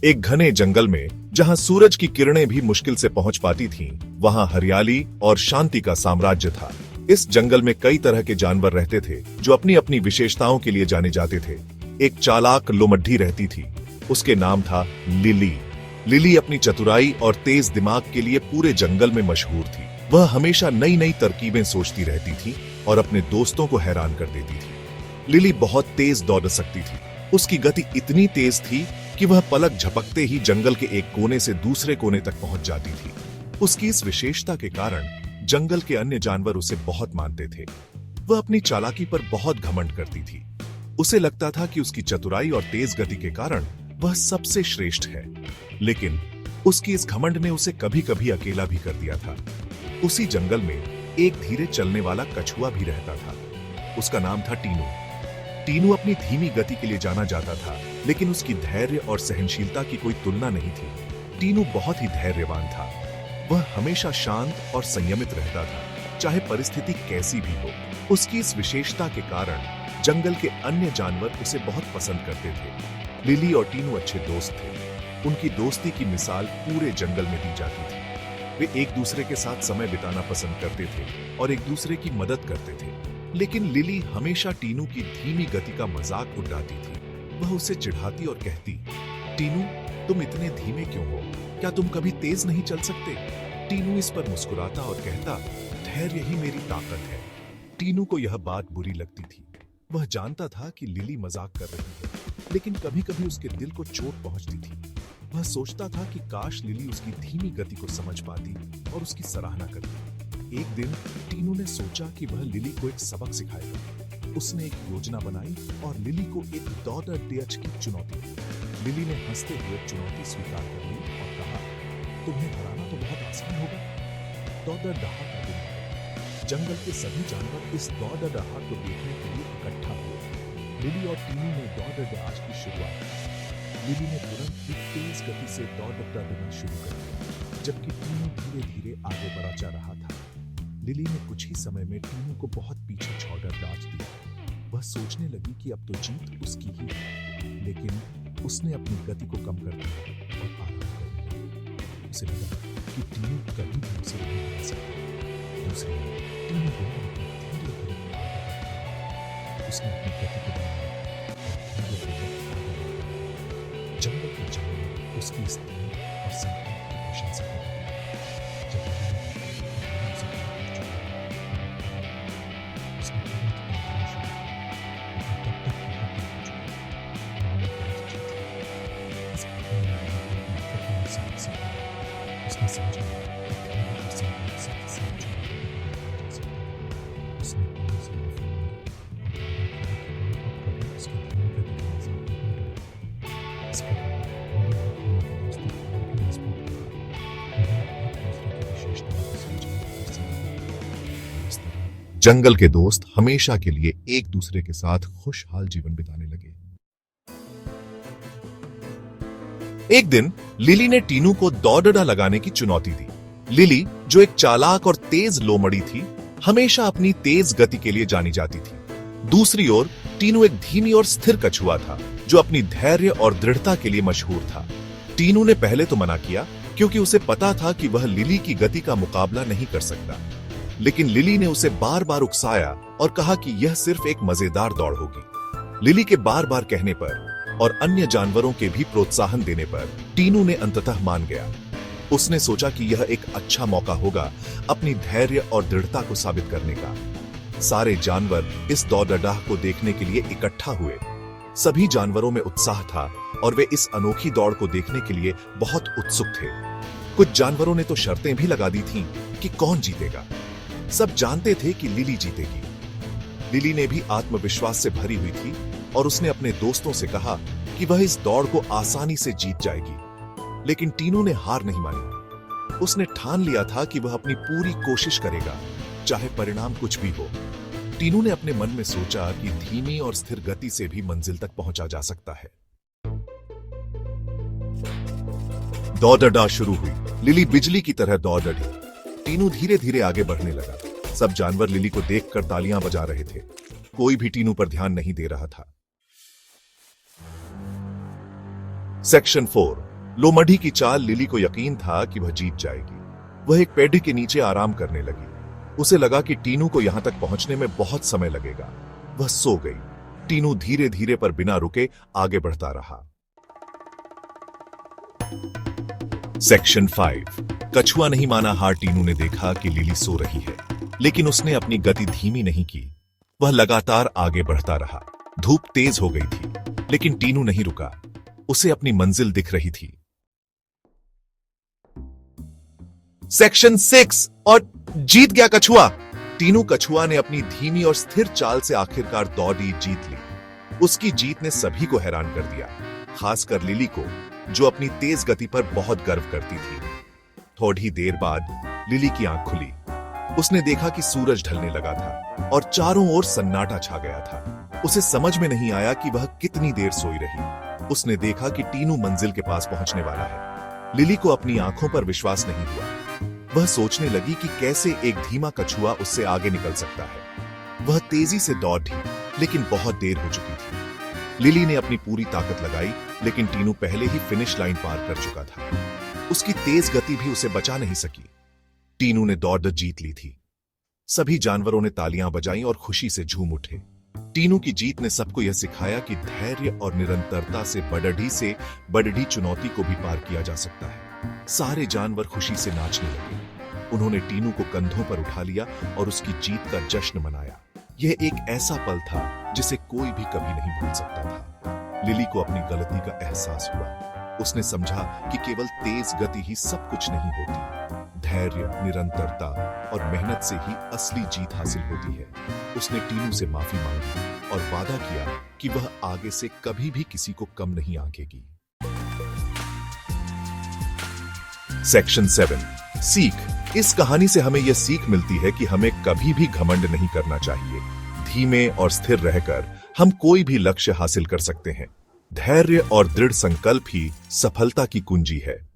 एक घने जंगल में जहां सूरज की किरणें भी मुश्किल से पहुंच पाती थीं, वहां हरियाली और शांति का साम्राज्य था। इस जंगल में कई तरह के जानवर रहते थे जो अपनी अपनी विशेषताओं के लिए जाने जाते थे। एक चालाक लोमड्ढी रहती थी, उसके नाम था लिली। लिली अपनी चतुराई और तेज दिमाग के लिए पूरे जंगल में मशहूर थी। वह हमेशा नई नई तरकीबें सोचती रहती थी और अपने दोस्तों को हैरान कर देती थी। लिली बहुत तेज दौड़ सकती थी। उसकी गति इतनी तेज थी कि वह पलक झपकते ही जंगल के एक कोने से दूसरे कोने तक पहुंच जाती थी। उसकी इस विशेषता के कारण जंगल के अन्य जानवर उसे बहुत मानते थे। वह अपनी चालाकी पर बहुत घमंड करती थी। उसे लगता था कि उसकी चतुराई और तेज गति के कारण वह सबसे श्रेष्ठ है, लेकिन उसकी इस घमंड ने उसे कभी कभी अकेला भी कर दिया था। उसी जंगल में एक धीरे चलने वाला कछुआ भी रहता था। उसका नाम था टीनू। टीनू अपनी धीमी गति के लिए जाना जाता था, लेकिन उसकी धैर्य और सहनशीलता की कोई तुलना नहीं थी। टीनू बहुत ही धैर्यवान था। वह हमेशा शांत और संयमित रहता था, चाहे परिस्थिति कैसी भी हो। उसकी इस विशेषता के कारण जंगल के अन्य जानवर उसे बहुत पसंद करते थे। लिली और टीनू अच्छे दोस्त थे। उनकी दोस्ती की मिसाल पूरे जंगल में दी जाती थी। वे एक दूसरे के साथ समय बिताना पसंद करते थे और एक दूसरे की मदद करते थे। लेकिन लिली हमेशा टीनू की धीमी गति का मजाक उड़ाती थी। वह उसे चिढ़ाती और कहती, टीनू, तुम इतने धीमे क्यों हो? क्या तुम कभी तेज नहीं चल सकते? टीनू इस पर मुस्कुराता और कहता, धैर्य ही मेरी ताकत है। टीनू को यह बात बुरी लगती थी। वह जानता था कि लिली मजाक कर रही है, लेकिन कभी कभी उसके दिल को चोट पहुंचती थी। वह सोचता था कि काश लिली उसकी धीमी गति को समझ पाती और उसकी सराहना करती। एक दिन टीनू ने सोचा कि वह लिली को एक सबक सिखाएगा। उसने एक योजना बनाई और लिली को एक दौड़ डैश की चुनौती दी। लिली ने हंसते हुए चुनौती स्वीकार कर ली और कहा, तुम्हें हराना तो बहुत आसान होगा। दौड़ दहा का दिन था। जंगल के सभी जानवर इस दौड़ दहा को देखने के लिए इकट्ठा हुए। लिली और टीनू ने दौड़ दहाज की शुरुआत की। लिली ने तुरंत एक तेज गति से दौड़ देना शुरू कर दिया, जबकि टीनू धीरे धीरे आगे बढ़ा जा रहा था। लिली ने कुछ ही समय में टीनू को बहुत पीछे छोड़कर दाज दिया। वह सोचने लगी कि अब तो जीत उसकी ही है, लेकिन उसने अपनी गति को कम कर दिया और आराम करने लगी। उसे लगा कि टीनू कभी भी उसे नहीं हरा सकता। दूसरी ओर टीनू धीरे धीरे आगे बढ़ा। उसने अपनी गति को बढ़ाया और धीरे धीरे जंगल के जानवर उसकी स्थिति और संकल्प की प्रशंसा करते थे। जब लिली से दूर हो चुका, उसने तुरंत भागना शुरू किया। तब तक वह दूर हो चुका। लिली बहुत जीती। इस घटना ने लिली को महत्वपूर्ण सबक सिखाया। उसने समझा कि धैर्य और संकल्प से किसी भी चुनौती को पार किया जा सकता है। उसने टीनू से माफी मांगी और वादा किया कि अब कभी उसकी धीमी गति का मजाक नहीं उड़ाएगा। इस प्रकार लिली और टीनू की दोस्ती और भी मजबूत हुई। उन्होंने एक दूसरे की विशेषताओं को समझा और सम्मान किया। इस तरह जंगल के दोस्त हमेशा के लिए एक दूसरे के साथ खुशहाल जीवन बिताने लगे। एक दिन लिली ने टीनू को दौड़ लगाने की चुनौती दी। लिली, जो एक चालाक और तेज लोमड़ी थी, हमेशा अपनी तेज गति के लिए जानी जाती थी। दूसरी ओर टीनू एक धीमी और स्थिर कछुआ था, जो अपनी धैर्य और दृढ़ता के लिए मशहूर था। टीनू ने पहले तो मना किया, क्योंकि उसे पता था कि वह लिली की गति का मुकाबला नहीं कर सकता। लेकिन लिली ने उसे बार बार उकसाया और कहा कि यह सिर्फ एक मजेदार दौड़ होगी। लिली के बार बार कहने पर और अन्य जानवरों के भी प्रोत्साहन देने पर टीनू ने अंततः मान गया। उसने सोचा कि यह एक अच्छा मौका होगा अपनी धैर्य और दृढ़ता को साबित करने का। सारे जानवर इस दौड़ को देखने के लिए इकट्ठा हुए। सभी जानवरों में उत्साह था और वे इस अनोखी दौड़ को देखने के लिए बहुत उत्सुक थे। कुछ जानवरों ने तो शर्तें भी लगा दी थीं कि कौन जीतेगा। सब जानते थे कि लिली जीतेगी। लिली ने भी आत्मविश्वास से भरी हुई थी और उसने अपने दोस्तों से कहा कि वह इस दौड़ को आसानी से जीत जाएगी। लेकिन टीनू ने हार नहीं मानी। उसने ठान लिया था कि वह अपनी पूरी कोशिश करेगा, चाहे परिणाम कुछ भी हो। टीनू ने अपने मन में सोचा कि धीमी और स्थिर गति से भी मंजिल तक पहुंचा जा सकता है। दौड़ शुरू हुई। लिली बिजली की तरह दौड़ रही। टीनू धीरे धीरे आगे बढ़ने लगा। सब जानवर लिली को देखकर तालियां बजा रहे थे। कोई भी टीनू पर ध्यान नहीं दे रहा था। सेक्शन 4 लोमड़ी की चाल लिली को यकीन था कि वह जीत जाएगी। वह एक पेड़ के नीचे आराम करने लगी। उसे लगा कि टीनू को यहां तक पहुंचने में बहुत समय लगेगा। वह सो गई। टीनू धीरे धीरे पर बिना रुके आगे बढ़ता रहा। सेक्शन 5। कछुआ नहीं माना हार। टीनू ने देखा कि लिली सो रही है, लेकिन उसने अपनी गति धीमी नहीं की। वह लगातार आगे बढ़ता रहा। धूप तेज हो गई थी, लेकिन टीनू नहीं रुका। उसे अपनी मंजिल दिख रही थी। सेक्शन 6। और जीत गया कछुआ। टीनू कछुआ ने अपनी धीमी और स्थिर चाल से आखिरकार दौड़ी जीत ली। उसकी जीत ने सभी को हैरान कर दिया, खासकर लिली को, जो अपनी तेज गति पर बहुत गर्व करती थी। थोड़ी देर बाद लिली की आंख खुली। उसने देखा कि सूरज ढलने लगा था और चारों ओर सन्नाटा छा गया था। उसे समझ में नहीं आया कि वह कितनी देर सोई रही। उसने देखा कि टीनू मंजिल के पास पहुंचने वाला है। लिली को अपनी आंखों पर विश्वास नहीं हुआ। वह सोचने लगी कि कैसे एक धीमा कछुआ उससे आगे निकल सकता है। वह तेजी से दौड़ी, लेकिन बहुत देर हो चुकी थी। लिली ने अपनी पूरी ताकत लगाई, लेकिन टीनू पहले ही फिनिश लाइन पार कर चुका था। उसकी तेज गति भी उसे बचा नहीं सकी। टीनू ने दौड़ जीत ली थी। सभी जानवरों ने तालियां बजाईं और खुशी से झूम उठे। टीनू की जीत ने सबको यह सिखाया कि धैर्य और निरंतरता से बड़ी चुनौती को भी पार किया जा सकता है। सारे जानवर खुशी से नाचने लगे। उन्होंने टीनू को कंधों पर उठा लिया और उसकी जीत का जश्न मनाया। यह एक ऐसा पल था जिसे कोई भी कभी नहीं भूल सकता था। लिली को अपनी गलती का एहसास हुआ। उसने समझा कि केवल तेज गति ही सब कुछ नहीं होती। धैर्य, निरंतरता और मेहनत से ही असली जीत हासिल होती है। उसने टीनू से माफी मांगी और वादा किया कि वह आगे से कभी भी किसी को कम नहीं आंकेगी। सेक्शन 7। सीख। इस कहानी से हमें यह सीख मिलती है कि हमें कभी भी घमंड नहीं करना चाहिए। धीमे और स्थिर रहकर हम कोई भी लक्ष्य हासिल कर सकते हैं। धैर्य और दृढ़ संकल्प ही सफलता की कुंजी है।